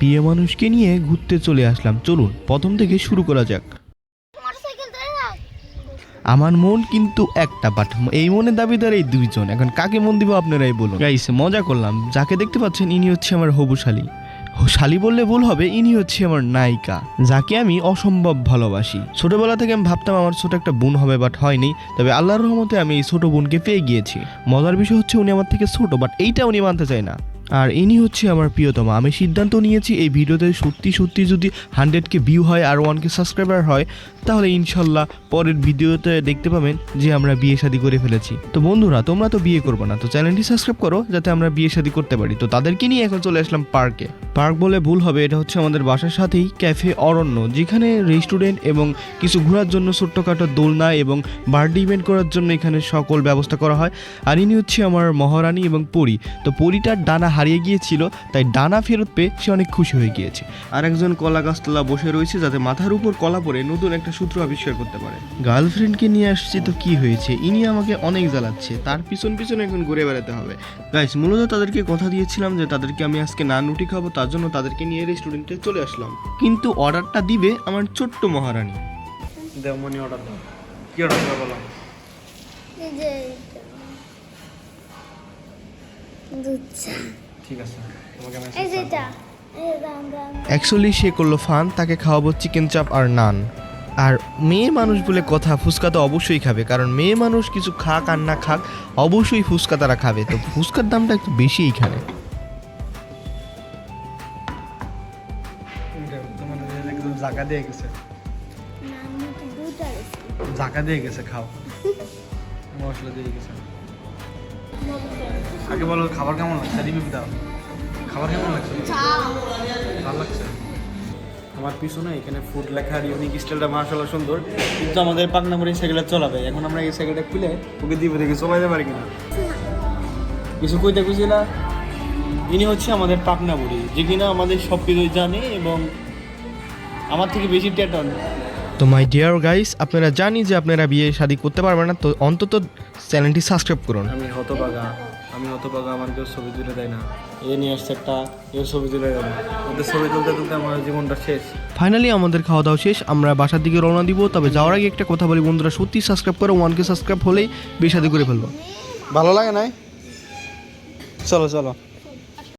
প্রিয় মানুষকে নিয়ে ঘুরতে চলে আসলাম। চলুন প্রথম থেকে শুরু করা যাক। আমার মন কিন্তু একটা, বাট এই মনের দাবিদার এই দুইজন। এখন কাকে মন দিব আপনারাই বলুন। গাইস মজা করলাম। যাকে দেখতে পাচ্ছেন ইনি হচ্ছে আমার হবু শালী। শালী বললে ভুল হবে, ইনি হচ্ছে আমার নায়িকা, যাকে আমি অসম্ভব ভালোবাসি। ছোটবেলা থেকে আমি ভাবতাম আমার ছোট একটা বোন হবে, বাট হয়নি। তবে আল্লাহর রহমতে আমি এই ছোট বোনকে পেয়ে গিয়েছি। মজার বিষয় হচ্ছে উনি আমার থেকে ছোট, বাট এইটা উনি মানতে চায় না। আর ইনি হচ্ছে আমার প্রিয়তমা। আমি সিদ্ধান্ত নিয়েছি এই ভিডিওতে সত্যি সত্যি যদি 100K ভিউ হয় আর 1K সাবস্ক্রাইবার হয়, তাহলে ইনশাল্লাহ পরের ভিডিওতে দেখতে পাবেন যে আমরা বিয়ে শাদী করে ফেলেছি। তো বন্ধুরা, তোমরা তো বিয়ে করবে না, তো চ্যানেলটি সাবস্ক্রাইব করো যাতে আমরা বিয়ে শাদী করতে পারি। তো তাদেরকে নিয়ে এখন চলে আসলাম পার্কে। পার্ক বলে ভুল হবে, এটা হচ্ছে আমাদের বাসার সাথেই ক্যাফে অরণ্য, যেখানে রেস্টুরেন্ট এবং কিছু ঘোরার জন্য ছোট্টখাটো দোলনা এবং বার্থডে ইভেন্ট করার জন্য এখানে সকল ব্যবস্থা করা হয়। আর ইনি হচ্ছে আমার মহারানী এবং পরী। তো পরীটার ডানা হারিয়ে গিয়েছিল, তাই ডানা ফেরত পেয়ে সে অনেক খুশি হয়ে গিয়েছে। আর একজন কলা গাছতলা বসে রয়েছে, যাতে মাথার উপর কলা পরে নতুন একটা সূত্র আবিষ্কার করতে পারে। গার্লফ্রেন্ডকে নিয়ে আসছি তো কি হয়েছে, ইনি আমাকে অনেক জ্বালাচ্ছে, তার পিছন পিছনে এখন ঘুরে বেড়াতে হবে। গাইস মূলত তাদেরকে কথা দিয়েছিলাম যে তাদেরকে আমি আজকে নান রুটি খাবো, তার জন্য তাদেরকে নিয়ে রেস্টুরেন্টে চলে আসলাম। কিন্তু অর্ডারটা দিবে আমার ছোট্ট মহারানী। দেবমনি অর্ডার দাও। কি অর্ডার করবে বলো? ঠিক আছে, তোমাকে আমি অ্যাকচুয়ালি সে করলো ফান, তাকে খাওয়াবো চিকেন চাপ আর নান। আর মেয়ে মানুষ বলে কথা, ফুচকা তো অবশ্যই খাবে, কারণ মেয়ে মানুষ কিছু খাক আর না খাক অবশ্যই ফুচকা তারা খাবে। তো ফুচকার দামটা একটু বেশি এইখানে। তোমাদের একদম জায়গা দিয়ে গেছে, জায়গা দিয়ে গেছে, খাও। মশলা দিয়ে গেছে। আগে বলো খাবার কেমন লাগছে, রিভিউ দাও। খাবার কেমন লাগছে? ভালো লাগছে। আমার পিছনে এখানে ফুড লেখা আর ইউনিক স্টাইলটা মাশাআল্লাহ সুন্দর, কিন্তু আমাদের পাকনামুড়ি সাইকেলটা চলাবে। এখন আমরা এই সাইকেলটা খুলে ওকে দিব, দেখি চলাইতে পারি কিনা। কিছু কইতে খুঁজছিলা, ইনি হচ্ছে আমাদের পাকনামুড়ি, যে কিনা আমাদের সব কিছুই জানে এবং আমার থেকে বেশি ট্যাটন। তো মাই ডিয়ার গাইস, আপনারা জানি যে আপনারা বিয়ে শাদী করতে পারবেন না, তো অন্তত চ্যানেলটি সাবস্ক্রাইব করুন। আমি হতভাগা, আমার কেউ ছবি তুলে দেয় না। এ নিয়ে আসছে একটা, এর ছবি তুলে দেয় না। ওদের ছবি তুলতে তুলতে আমার জীবনটা শেষ। ফাইনালি আমাদের খাওয়া দাওয়া শেষ, আমরা বাসার দিকে রওনা দিব। তবে যাওয়ার আগে একটা কথা বলি বন্ধুরা, সত্যি সাবস্ক্রাইব করো, 1K সাবস্ক্রাইব হলেই বিয়ে শাদী করে ফেলবো। ভালো লাগে নাই? চলো চলো।